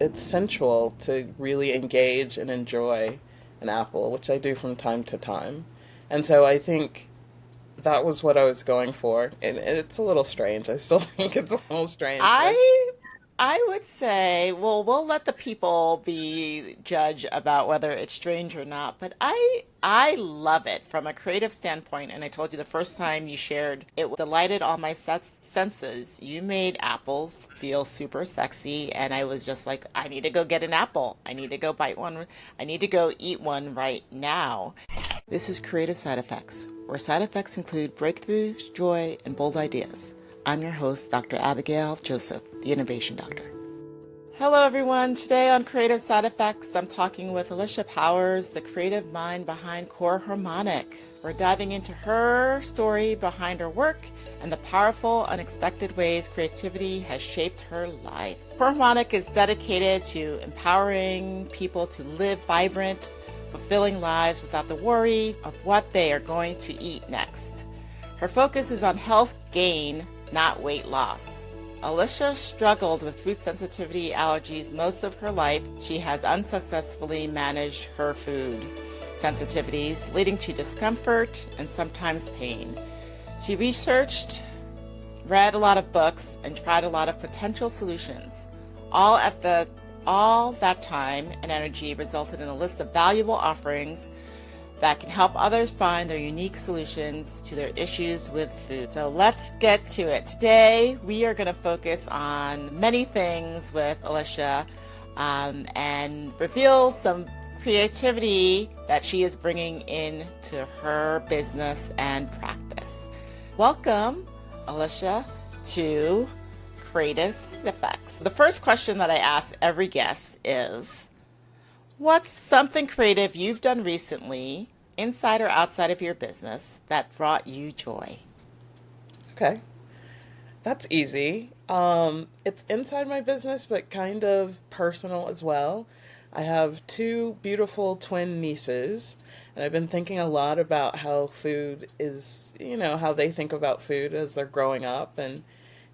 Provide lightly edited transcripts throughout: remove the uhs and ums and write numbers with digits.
it's sensual to really engage and enjoy an apple, which I do from time to time. And so I think that was what I was going for. And it's a little strange. I still think it's a little strange, but I I would say, well, we'll let the people be judge about whether it's strange or not, but I love it from a creative standpoint. And I told you the first time you shared, it delighted all my senses. You made apples feel super sexy, and I was just like, I need to go get an apple. I need to go bite one. I need to go eat one right now. This is Creative Side Effects, where side effects include breakthroughs, joy, and bold ideas. I'm your host, Dr. Abigail Joseph, the Innovation Doctor. Hello, everyone. Today on Creative Side Effects, I'm talking with Alicia Powers, the creative mind behind Core Harmonic. We're diving into her story behind her work and the powerful, unexpected ways creativity has shaped her life. Core Harmonic is dedicated to empowering people to live vibrant, fulfilling lives without the worry of what they are going to eat next. Her focus is on health gain, not weight loss. Alicia struggled with food sensitivity allergies most of her life. She has unsuccessfully managed her food sensitivities, leading to discomfort and sometimes pain. She researched, read a lot of books, and tried a lot of potential solutions. All that time and energy resulted in a list of valuable offerings that can help others find their unique solutions to their issues with food. So let's get to it. Today, we are going to focus on many things with Alicia and reveal some creativity that she is bringing into her business and practice. Welcome, Alicia, to Creative Side Effects. The first question that I ask every guest is, what's something creative you've done recently, inside or outside of your business, that brought you joy? okay. That's easy. It's inside my business, but kind of personal as well. I have two beautiful twin nieces, and I've been thinking a lot about how food is, how they think about food as they're growing up and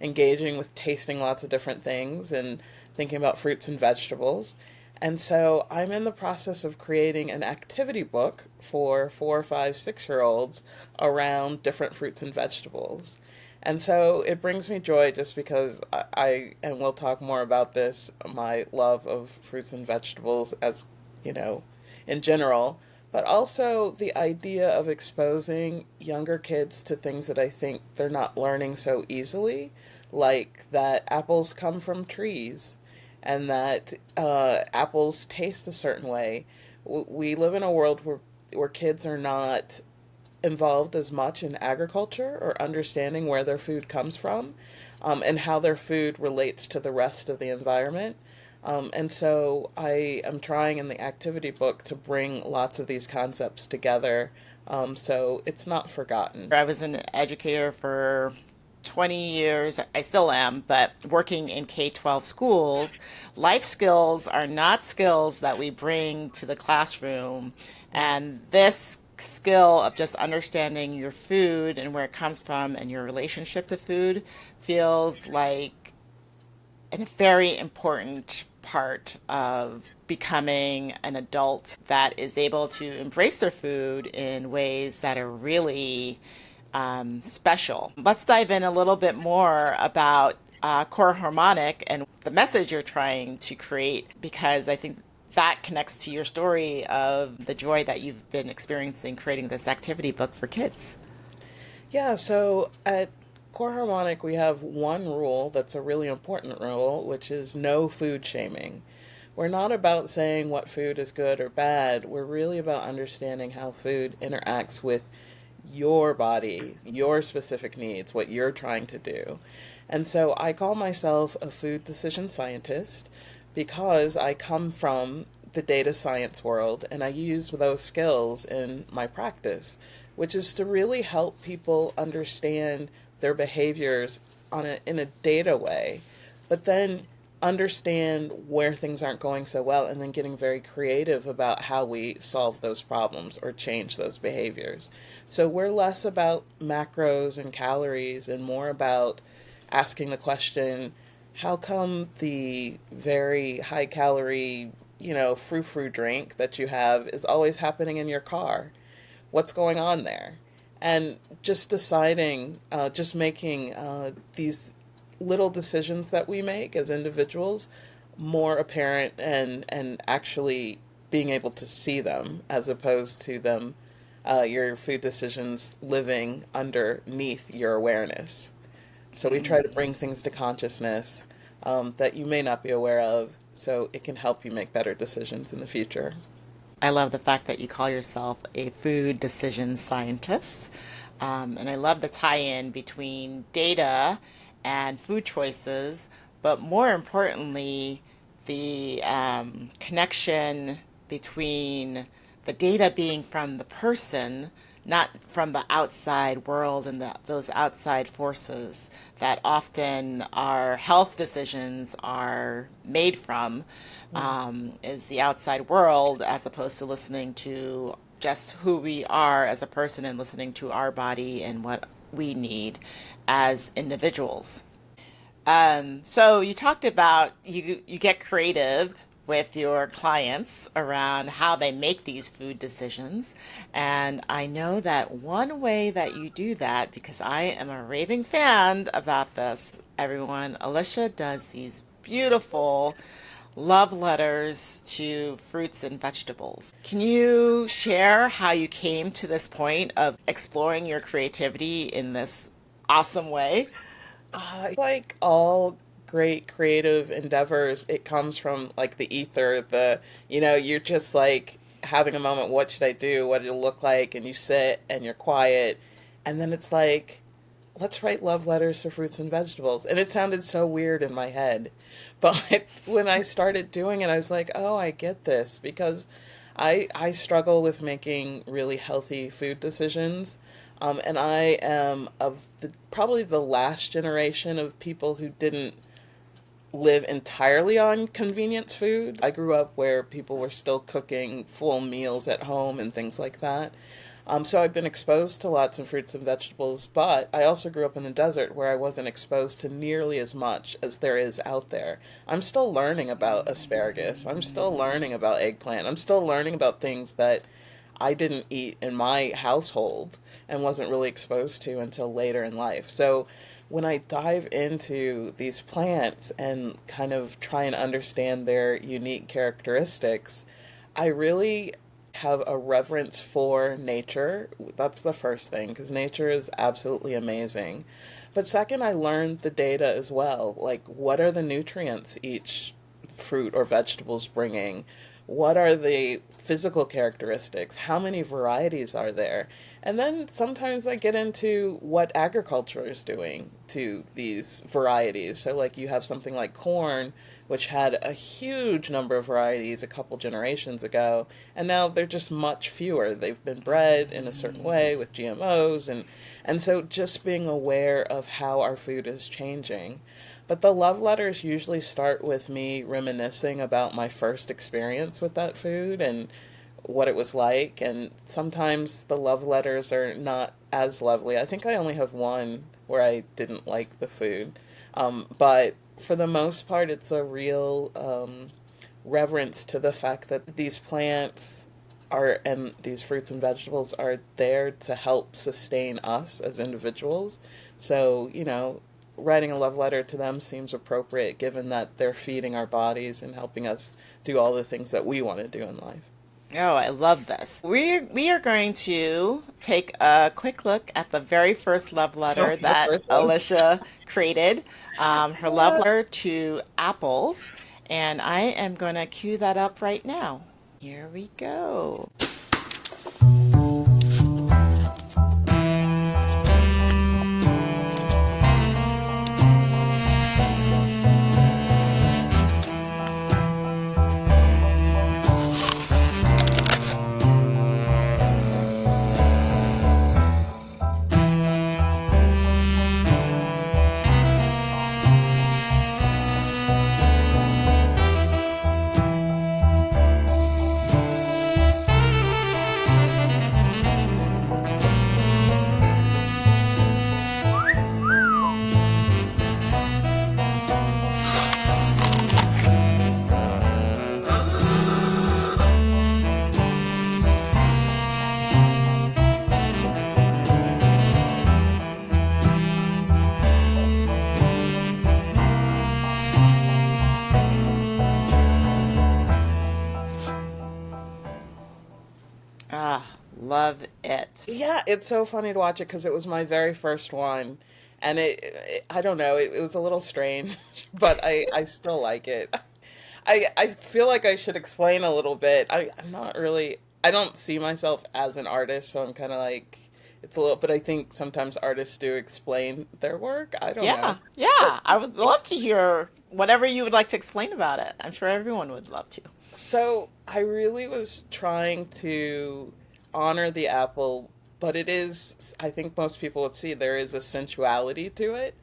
engaging with tasting lots of different things and thinking about fruits and vegetables. And so I'm in the process of creating an activity book for 4, 5, 6 year olds around different fruits and vegetables. And so it brings me joy just because and we'll talk more about this, my love of fruits and vegetables as, you know, in general, but also the idea of exposing younger kids to things that I think they're not learning so easily, like that apples come from trees and that apples taste a certain way. We live in a world where kids are not involved as much in agriculture or understanding where their food comes from, and how their food relates to the rest of the environment. And so I am trying in the activity book to bring lots of these concepts together, so it's not forgotten. I was an educator for 20 years. I still am, but working in K-12 schools, life skills are not skills that we bring to the classroom. And this skill of just understanding your food and where it comes from and your relationship to food feels like a very important part of becoming an adult that is able to embrace their food in ways that are really special. Let's dive in a little bit more about Core Harmonic and the message you're trying to create, because I think that connects to your story of the joy that you've been experiencing creating this activity book for kids. Yeah, so at Core Harmonic, we have one rule that's a really important rule, which is no food shaming. We're not about saying what food is good or bad. We're really about understanding how food interacts with your body, your specific needs, what you're trying to do. And so I call myself a food decision scientist because I come from the data science world and I use those skills in my practice, which is to really help people understand their behaviors in a data way, but then understand where things aren't going so well and then getting very creative about how we solve those problems or change those behaviors. So we're less about macros and calories and more about asking the question, how come the very high calorie, frou-frou drink that you have is always happening in your car? What's going on there? And just deciding, just making these little decisions that we make as individuals more apparent, and actually being able to see them as opposed to them, your food decisions living underneath your awareness. So we try to bring things to consciousness that you may not be aware of, so it can help you make better decisions in the future. I love the fact that you call yourself a food decision scientist. And I love the tie in between data and food choices, but more importantly, the connection between the data being from the person, not from the outside world and those outside forces that often our health decisions are made from, is the outside world, as opposed to listening to just who we are as a person and listening to our body and what we need as individuals. So you talked about you get creative with your clients around how they make these food decisions. And I know that one way that you do that, because I am a raving fan about this, everyone, Alicia does these beautiful love letters to fruits and vegetables. Can you share how you came to this point of exploring your creativity in this awesome way? Like all great creative endeavors, it comes from like the ether. You're just like having a moment. What should I do? What did it look like? And you sit and you're quiet. And then it's like, let's write love letters for fruits and vegetables. And it sounded so weird in my head. But when I started doing it, I was like, oh, I get this, because I struggle with making really healthy food decisions. And I am of probably the last generation of people who didn't live entirely on convenience food. I grew up where people were still cooking full meals at home and things like that. So I've been exposed to lots of fruits and vegetables, but I also grew up in the desert where I wasn't exposed to nearly as much as there is out there. I'm still learning about asparagus. I'm still learning about eggplant. I'm still learning about things that I didn't eat in my household and wasn't really exposed to until later in life. So when I dive into these plants and kind of try and understand their unique characteristics, I really have a reverence for nature. That's the first thing, because nature is absolutely amazing. But second, I learned the data as well. Like, what are the nutrients each fruit or vegetables bringing? What are the physical characteristics? How many varieties are there? And then sometimes I get into what agriculture is doing to these varieties. So, like, you have something like corn, which had a huge number of varieties a couple generations ago, and now they're just much fewer. They've been bred in a certain way with GMOs, and so just being aware of how our food is changing. But the love letters usually start with me reminiscing about my first experience with that food and what it was like. And sometimes the love letters are not as lovely. I think I only have one where I didn't like the food. But for the most part, it's a real reverence to the fact that these plants are, and these fruits and vegetables are there to help sustain us as individuals. So, writing a love letter to them seems appropriate given that they're feeding our bodies and helping us do all the things that we want to do in life. Oh, I love this. We are going to take a quick look at the very first love Oh, letter the that first one. Alicia created, her love letter to apples, and I am going to cue that up right now. Here we go. love it. Yeah, it's so funny to watch it because it was my very first one, and I don't know, it was a little strange, but I still like it. I feel like I should explain a little bit. I'm not really, I don't see myself as an artist, so I'm kind of like, it's a little, but I think sometimes artists do explain their work. I don't know. Yeah, But yeah. I would love to hear whatever you would like to explain about it. I'm sure everyone would love to. so I really was trying to honor the apple, but it is, I think most people would see there is a sensuality to it,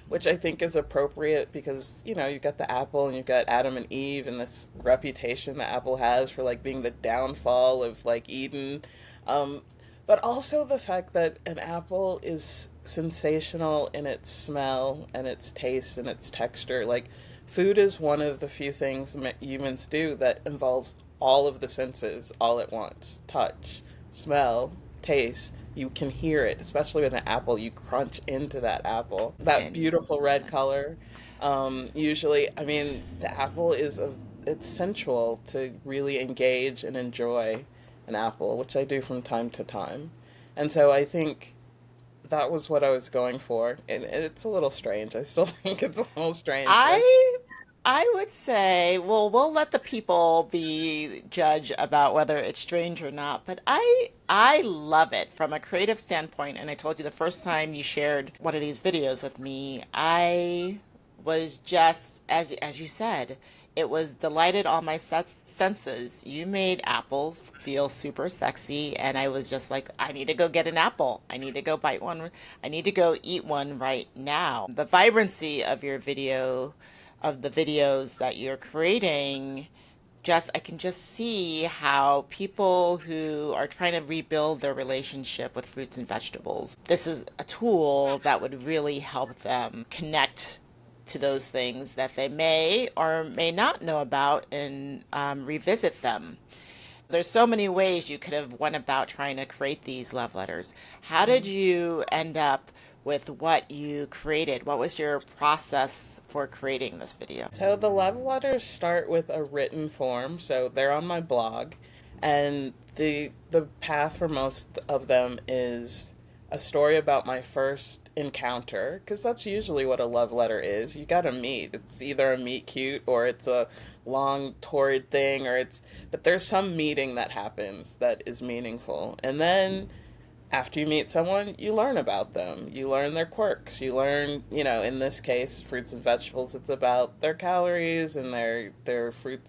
which I think is appropriate because, you've got the apple and you've got Adam and Eve and this reputation that Apple has for like being the downfall of like Eden. Um, but also the fact that an apple is sensational in its smell and its taste and its texture. Like, food is one of the few things humans do that involves all of the senses all at once: touch, smell, taste. You can hear it, especially with an apple. You crunch into that apple. That And beautiful red color. Usually, I mean, the apple it's sensual to really engage and enjoy an apple, which I do from time to time. And so I think that was what I was going for. And it's a little strange. I still think it's a little strange, but I I would say, well, we'll let the people be judge about whether it's strange or not, but I love it from a creative standpoint. And I told you the first time you shared one of these videos with me, I was just as you said, it was delighted on my senses. You made apples feel super sexy, and I was just like, I need to go get an apple. I need to go bite one. I need to go eat one right now. The vibrancy of your video, of the videos that you're creating, just I can just see how people who are trying to rebuild their relationship with fruits and vegetables, this is a tool that would really help them connect to those things that they may or may not know about and revisit them. There's so many ways you could have went about trying to create these love letters. How did you end up with what you created? What was your process for creating this video? so the love letters start with a written form, so they're on my blog, and the path for most of them is a story about my first encounter, because that's usually what a love letter is. You gotta meet. It's either a meet cute or it's a long torrid thing, but there's some meeting that happens that is meaningful, and then after you meet someone, you learn about them. You learn their quirks. You learn, in this case, fruits and vegetables, it's about their calories and their fruit,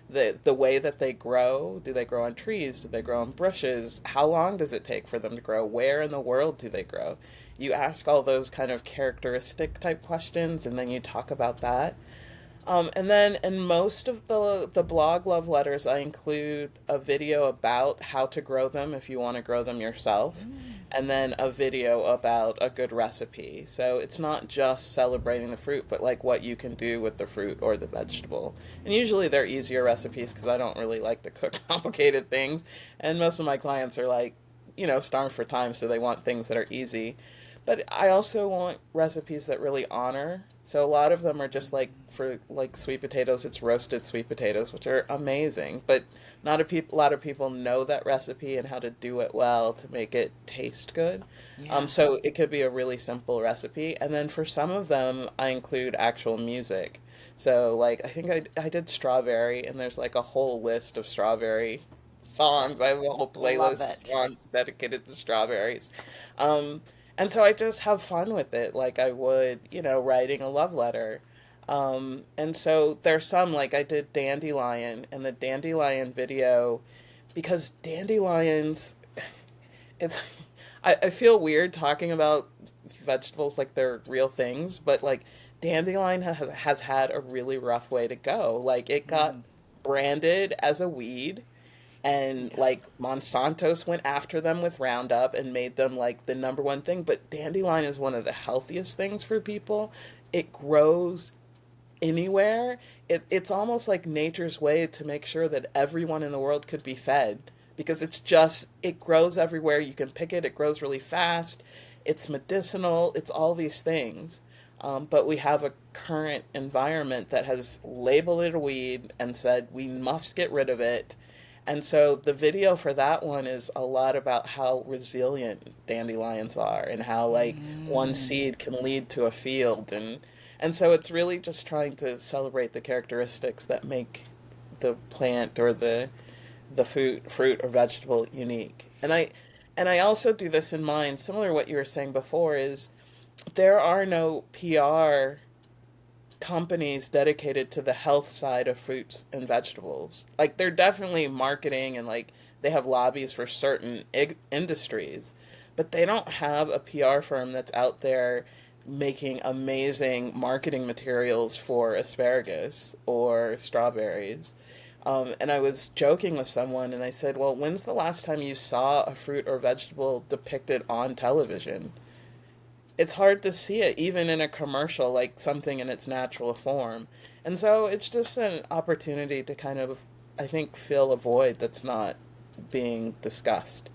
the way that they grow. Do they grow on trees? Do they grow on bushes? How long does it take for them to grow? Where in the world do they grow? You ask all those kind of characteristic type questions, and then you talk about that. And then in most of the blog love letters, I include a video about how to grow them if you want to grow them yourself, and then a video about a good recipe. So it's not just celebrating the fruit, but like what you can do with the fruit or the vegetable. And usually they're easier recipes because I don't really like to cook complicated things, and most of my clients are like, starved for time, so they want things that are easy. But I also want recipes that really honor. So a lot of them are just like for like sweet potatoes, it's roasted sweet potatoes, which are amazing. But not a lot of people know that recipe and how to do it well to make it taste good. Yeah. So it could be a really simple recipe. And then for some of them, I include actual music. So like I think I did strawberry, and there's like a whole list of strawberry songs. I have a whole Love playlist of it. songs dedicated to strawberries. Um, and so I just have fun with it, like I would, writing a love letter. And so there's some, like I did dandelion, and the dandelion video, because dandelions, it's, I feel weird talking about vegetables like they're real things, but like dandelion has had a really rough way to go. Like it got Mm, branded as a weed, and yeah. like Monsanto's went after them with Roundup and made them like the number one thing. But dandelion is one of the healthiest things for people. It grows anywhere. It's almost like nature's way to make sure that everyone in the world could be fed, because it grows everywhere. You can pick it, it grows really fast. It's medicinal, it's all these things. But we have a current environment that has labeled it a weed and said we must get rid of it, And so the video for that one is a lot about how resilient dandelions are and how like one Mm. seed can lead to a field, and so it's really just trying to celebrate the characteristics that make the plant or the fruit or vegetable unique. And I also do this in mind, similar to what you were saying before, is there are no PR companies dedicated to the health side of fruits and vegetables. Like they're definitely marketing and like they have lobbies for certain industries, but they don't have a PR firm that's out there making amazing marketing materials for asparagus or strawberries. And I was joking with someone and I said, well, when's the last time you saw a fruit or vegetable depicted on television? It's hard to see it even in a commercial, like something in its natural form. And so it's just an opportunity to kind of, I think, fill a void that's not being discussed.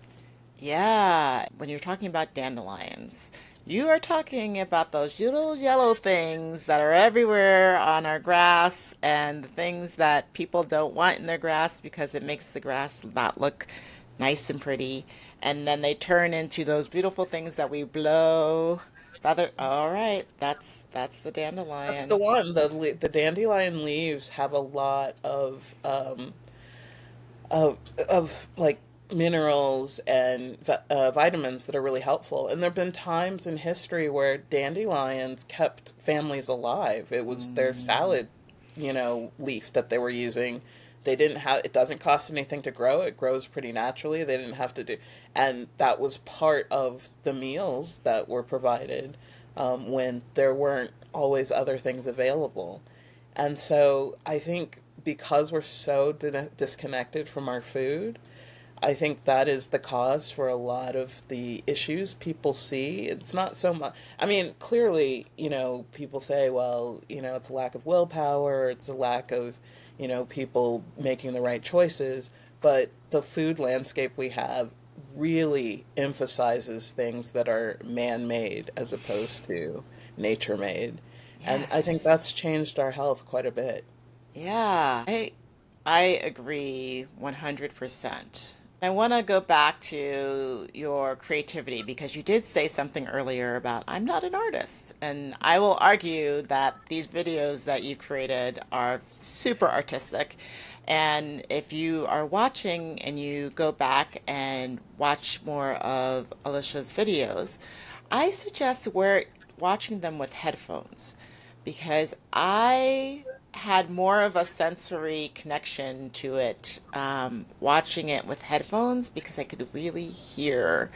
Yeah, when you're talking about dandelions, you are talking about those little yellow things that are everywhere on our grass and the things that people don't want in their grass because it makes the grass not look nice and pretty. And then they turn into those beautiful things that we blow. Feather. All right, that's the That's the dandelion. one. The dandelion leaves have a lot of like minerals and vitamins that are really helpful. And there have been times in history where dandelions kept families alive. It was their Mm, salad, leaf that they were using. They didn't have, it doesn't cost anything to grow. It grows pretty naturally. They didn't have to do, and that was part of the meals that were provided when there weren't always other things available. And so I think because we're so disconnected from our food, I think that is the cause for a lot of the issues people see. It's not so much, I mean, clearly, people say, well, it's a lack of willpower, it's a lack of, people making the right choices. But the food landscape we have really emphasizes things that are man made as opposed to nature made. And I think yes. that's changed our health quite a bit. Yeah, I agree 100%. I want to go back to your creativity because you did say something earlier about I'm not an artist. And I will argue that these videos that you created are super artistic. And if you are watching and you go back and watch more of Alicia's videos, I suggest we're watching them with headphones because I had more of a sensory connection to it watching it with headphones because I could really hear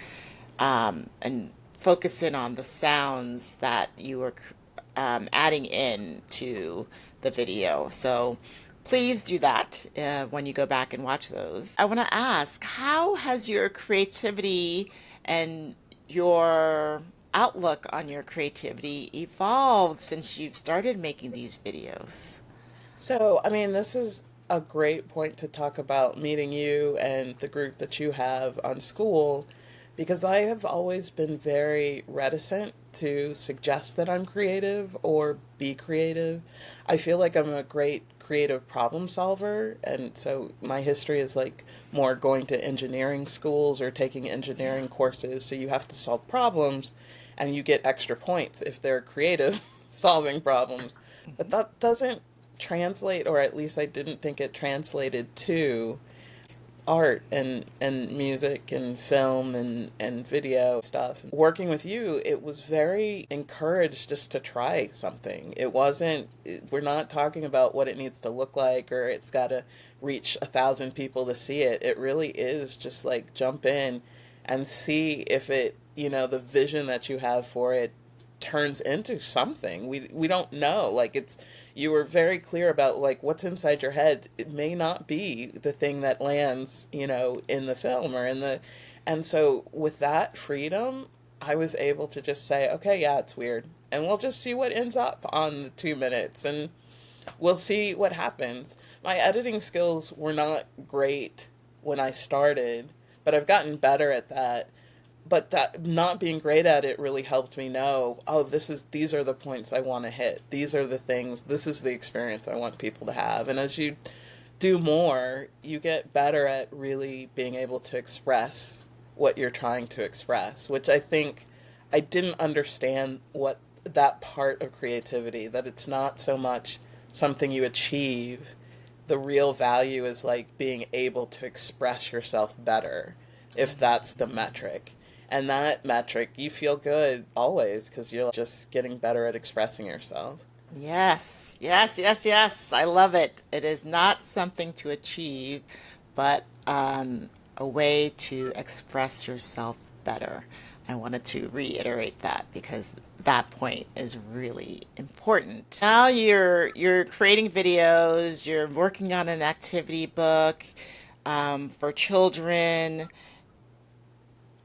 and focus in on the sounds that you were adding in to the video. So please do that when you go back and watch those. I want to ask, how has your creativity and your outlook on your creativity evolved since you've started making these videos? So, I mean, this is a great point to talk about meeting you and the group that you have on school because I have always been very reticent to suggest that I'm creative or be creative. I feel like I'm a great creative problem solver, and so my history is like more going to engineering schools or taking Yeah. engineering courses. So you have to solve problems and you get extra points if they're creative solving problems. But Mhm. that doesn't translate, or at least I didn't think it translated to art and music and film and video stuff. Working with you, it was very encouraged just to try something. It wasn't, we're not talking about what it needs to look like or it's got to reach 1,000 people to see it. It really is just like jump in and see if it, the vision that you have for it turns into something. We don't know. Like it's, you were very clear about like what's inside your head. It may not be the thing that lands, in the film or in the, and so with that freedom, I was able to just say, okay, yeah, it's weird. And we'll just see what ends up on the 2 minutes and we'll see what happens. My editing skills were not great when I started, but I've gotten better at that. But that not being great at it really helped me know, oh, these are the points I want to hit. These are the things, this is the experience I want people to have. And as you do more, you get better at really being able to express what you're trying to express, which I think I didn't understand what that part of creativity, that it's not so much something you achieve. The real value is like being able to express yourself better, if that's the metric. And that metric, you feel good always because you're just getting better at expressing yourself. Yes, yes, yes, yes. I love it. It is not something to achieve, but a way to express yourself better. I wanted to reiterate that because that point is really important. Now you're creating videos, you're working on an activity book for children.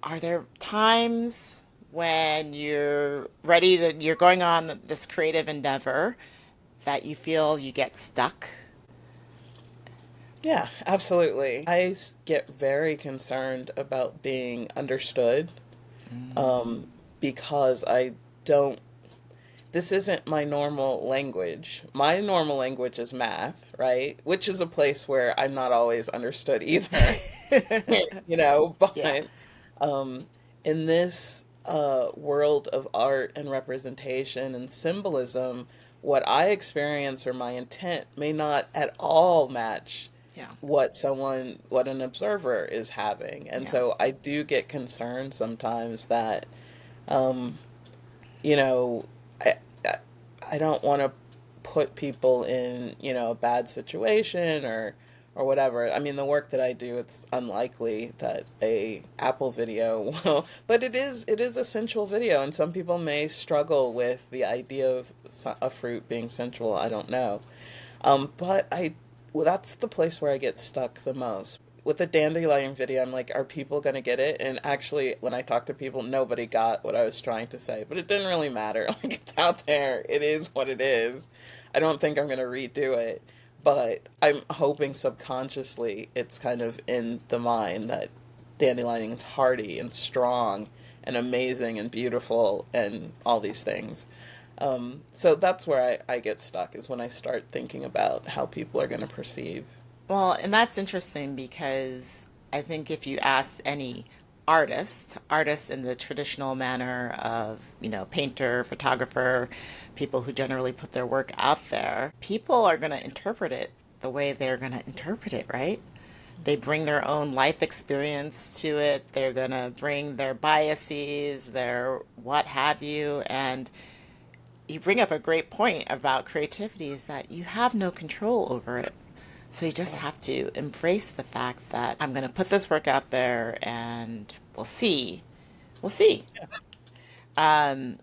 Are there times when you're going on this creative endeavor that you feel you get stuck? Yeah, absolutely. Get very concerned about being understood, um, because I don't, this isn't my normal language. My normal language is math, right? Which is a place where I'm not always understood either, Yeah, but um, in this world of art and representation and symbolism, what I experience or my intent may not at all match yeah, what an observer is having. And yeah, so I do get concerned sometimes that, um, you know, I, I I don't want to put people in, a bad situation or whatever. I mean, the work that I do, it's unlikely that a Apple video will, but it is a sensual video, and some people may struggle with the idea of a fruit being sensual. I don't know. But well, that's the place where I get stuck the most. With the dandelion video, I'm like, are people going to get it? And actually, when I talk to people, nobody got what I was trying to say. But it didn't really matter. Like, it's out there. It is what it is. I don't think I'm going to redo it. But I'm hoping subconsciously it's kind of in the mind that dandelion is hardy and strong and amazing and beautiful and all these things. So that's where I get stuck, is when I start thinking about how people are going to perceive. well, and that's interesting because I think if you ask any artist in the traditional manner of, painter, photographer, people who generally put their work out there, people are going to interpret it the way they're going to interpret it, right? They bring their own life experience to it. They're going to bring their biases, their what have you. And you bring up a great point about creativity is that you have no control over it. So you just have to embrace the fact that I'm going to put this work out there and we'll see. We'll see.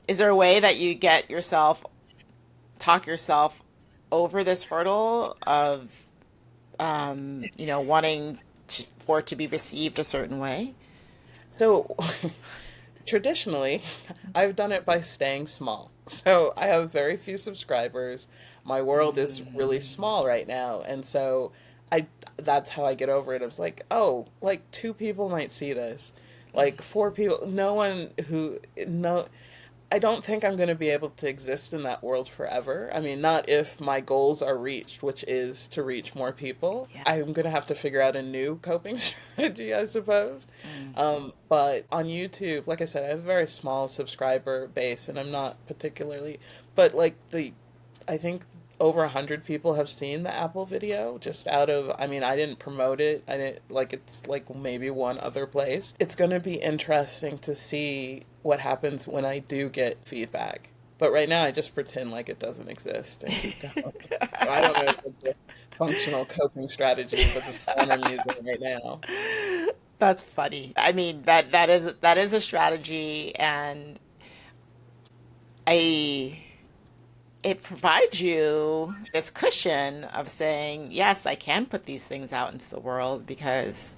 Is there a way that you get yourself, talk yourself over this hurdle of, wanting for it to be received a certain way? So traditionally, I've done it by staying small. So I have very few subscribers. My world is really Mm, small right now, and so I that's how I get over it. I was like, oh, like two people might see this, like four people. No one who no. I don't think I'm going to be able to exist in that world forever. I mean, not if my goals are reached, which is to reach more people. yeah. I'm going to have to figure out a new coping strategy, I suppose. Mm. But on YouTube, like I said, I have a very small subscriber base, and I'm not particularly, but like I think over 100 people have seen the Apple video just out of, I mean, I didn't promote it. I didn't, like, it's like maybe one other place. It's going to be interesting to see what happens when I do get feedback. But right now, I just pretend like it doesn't exist and keep going. So I don't know if it's a functional coping strategy, but it's the one I'm using right now. That's funny. I mean, that is a strategy, and I it provides you this cushion of saying, yes, I can put these things out into the world because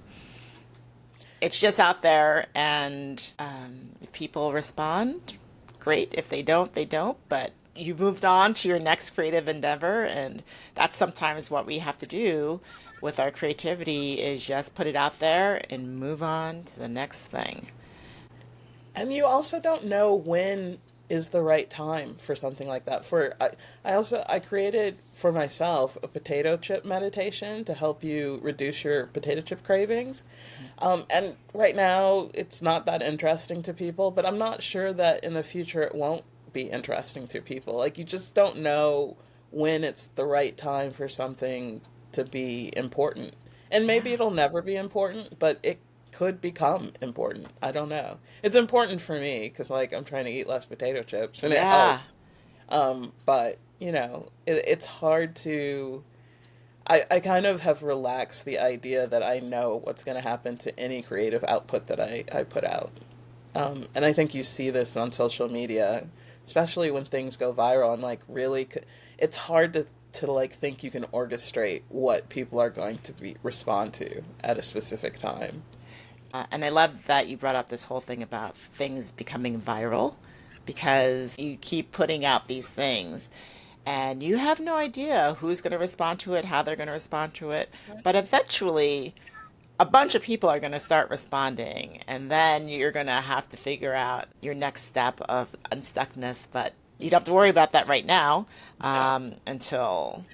it's just out there, and if people respond, great. If they don't, they don't. But you moved on to your next creative endeavor, and that's sometimes what we have to do with our creativity is just put it out there and move on to the next thing. And you also don't know when. is the right time for something like that. I created for myself a potato chip meditation to help you reduce your potato chip cravings. And right now it's not that interesting to people, but I'm not sure that in the future it won't be interesting to people. Like you just don't know when it's the right time for something to be important. And maybe Yeah. it'll never be important, but it could become important. I don't know. It's important for me because like I'm trying to eat less potato chips and it Yeah. helps. But you know, it's hard to. I kind of have relaxed the idea that I know what's going to happen to any creative output that I put out. And I think you see this on social media, especially when things go viral and like really, it's hard to like think you can orchestrate what people are going to respond to at a specific time. And I love that you brought up this whole thing about things becoming viral because you keep putting out these things and you have no idea who's going to respond to it, how they're going to respond to it. But eventually, a bunch of people are going to start responding, and then you're going to have to figure out your next step of unstuckness. But you don't have to worry about that right now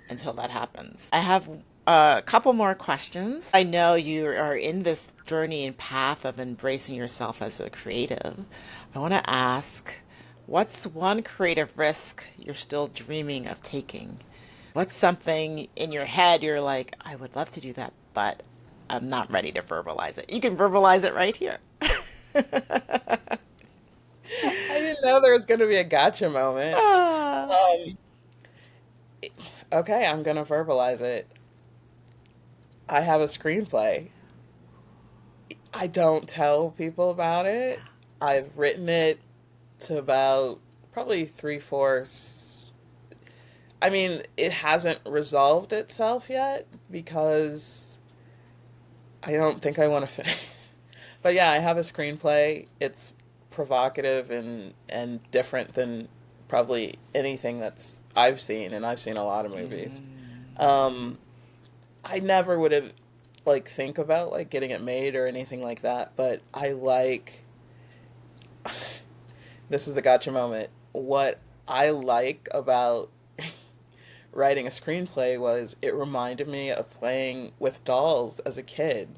until that happens. I have a couple more questions. I know you are in this journey and path of embracing yourself as a creative. I want to ask, what's one creative risk you're still dreaming of taking? What's something in your head you're like, I would love to do that, but I'm not ready to verbalize it. You can verbalize it right here. I didn't know there was going to be a gotcha moment. Ah, Um, okay, I'm going to verbalize it. I have a screenplay. I don't tell people about it. I've written it to about probably three fourths. I mean, it hasn't resolved itself yet because I don't think I want to finish. But yeah, I have a screenplay. It's provocative and different than probably anything that's I've seen, and I've seen a lot of movies. Um, I never would have like think about like getting it made or anything like that, but I like this is a gotcha moment. What I like about writing a screenplay was it reminded me of playing with dolls as a kid.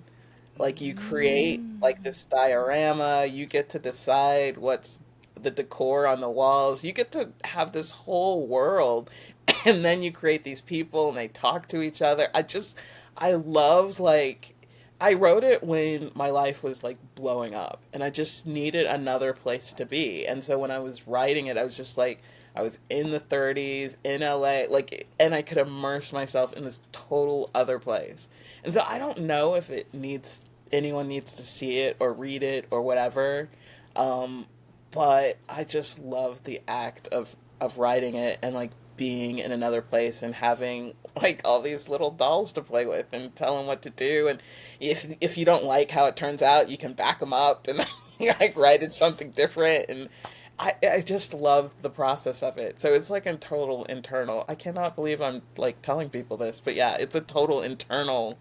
Like you create like this diorama, you get to decide what's the decor on the walls. You get to have this whole world and then you create these people and they talk to each other. I loved like I wrote it when my life was like blowing up and I just needed another place to be. And so when I was writing it, I was just like I was in the 30s in LA like and I could immerse myself in this total other place. And so I don't know if it needs anyone needs to see it or read it or whatever. Um, but I just love the act of writing it and like being in another place and having like all these little dolls to play with and tell them what to do. And if you don't like how it turns out, you can back them up and like write it something different. And I just love the process of it. So it's like a total internal. I cannot believe I'm like telling people this, but yeah, it's a total internal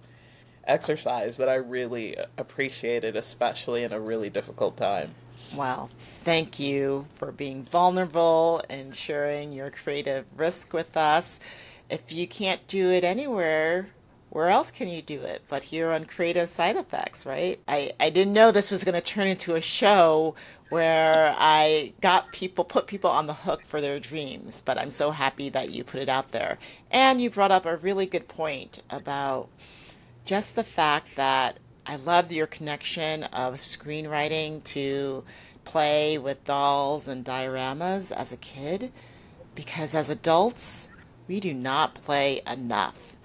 exercise that I really appreciated, especially in a really difficult time. well, thank you for being vulnerable and sharing your creative risk with us. If you can't do it anywhere, where else can you do it but here on Creative Side Effects, right? I didn't know this was going to turn into a show where I put people on the hook for their dreams, but I'm so happy that you put it out there. And you brought up a really good point about just the fact that I loved your connection of screenwriting to play with dolls and dioramas as a kid, because as adults, we do not play enough.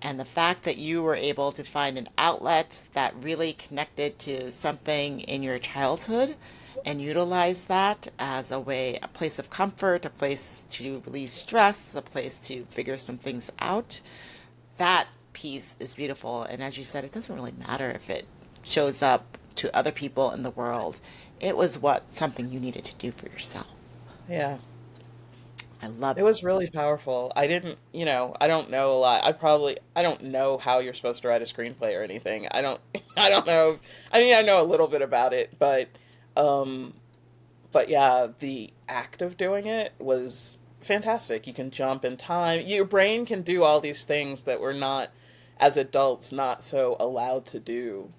And the fact that you were able to find an outlet that really connected to something in your childhood and utilize that as a way, a place of comfort, a place to release stress, a place to figure some things out, that piece is beautiful. And as you said, it doesn't really matter if it shows up to other people in the world. It was what something you needed to do for yourself. Yeah, I love it it. was really powerful. I didn't, I don't know a lot. I don't know how you're supposed to write a screenplay or anything. I don't, I don't know. I mean, I know a little bit about it, um, But yeah, the act of doing it was fantastic. You can jump in time. Your brain can do all these things that we're not, as adults, not so allowed to do.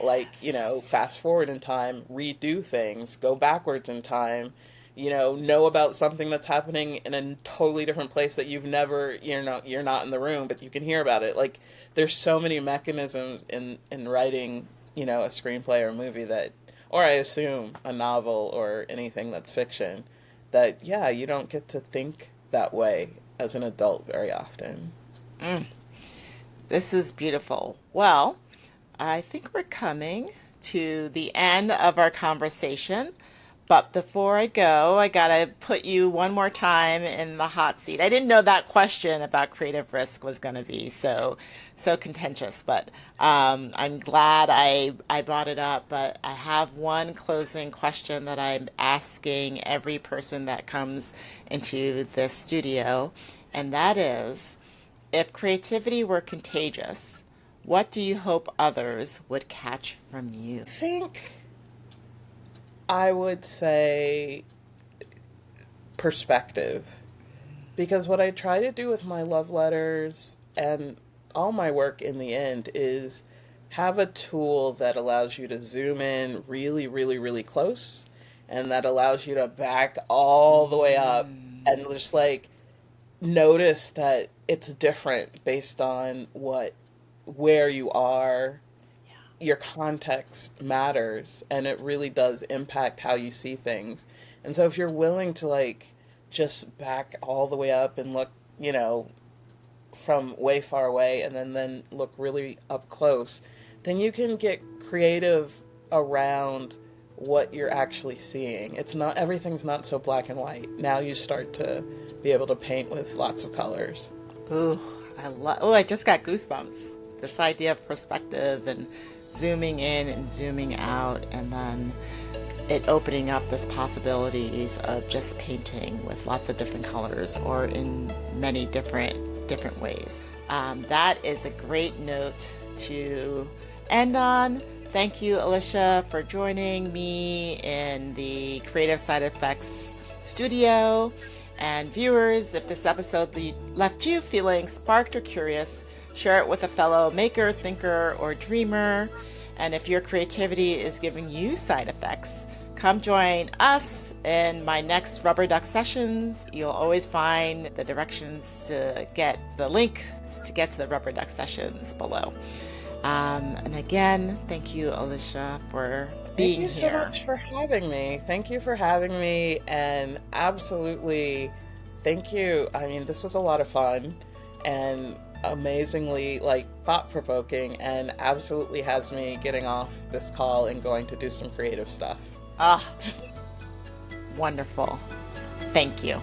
Like, Yes. fast forward in time, redo things, go backwards in time, know about something that's happening in a totally different place that you're not in the room, but you can hear about it. Like, there's so many mechanisms in writing, a screenplay or a movie that, or I assume a novel or anything that's fiction, that, yeah, you don't get to think that way as an adult very often. Mm, this is beautiful. Well, I think we're coming to the end of our conversation. But before I go, I gotta put you one more time in the hot seat. I didn't know that question about creative risk was gonna be so contentious, but I'm glad I brought it up. But I have one closing question that I'm asking every person that comes into this studio, and that is, if creativity were contagious, what do you hope others would catch from you? I think I would say perspective. Because what I try to do with my love letters and all my work in the end is have a tool that allows you to zoom in really, really, really close, and that allows you to back all the way up and Mm, just like notice that it's different based on where you are. Your context matters, and it really does impact how you see things. And so if you're willing to like just back all the way up and look, from way far away, and then look really up close, then you can get creative around what you're actually seeing. It's not everything's not so black and white. Now you start to be able to paint with lots of colors. ooh, I just got goosebumps. This idea of perspective and zooming in and zooming out, and then it opening up this possibilities of just painting with lots of different colors or in many different ways. That is a great note to end on. Thank you, Alicia, for joining me in the Creative Side Effects studio. And viewers, if this episode left you feeling sparked or curious, share it with a fellow maker, thinker, or dreamer. And if your creativity is giving you side effects, come join us in my next Rubber Duck sessions. You'll always find the directions to get the link to get to the Rubber Duck sessions below. And again, thank you, Alicia, for Thank being you so here. much for having me. Thank you for having me, and absolutely thank you. I mean, this was a lot of fun and amazingly like thought-provoking, and absolutely has me getting off this call and going to do some creative stuff. Ah, wonderful. Thank you.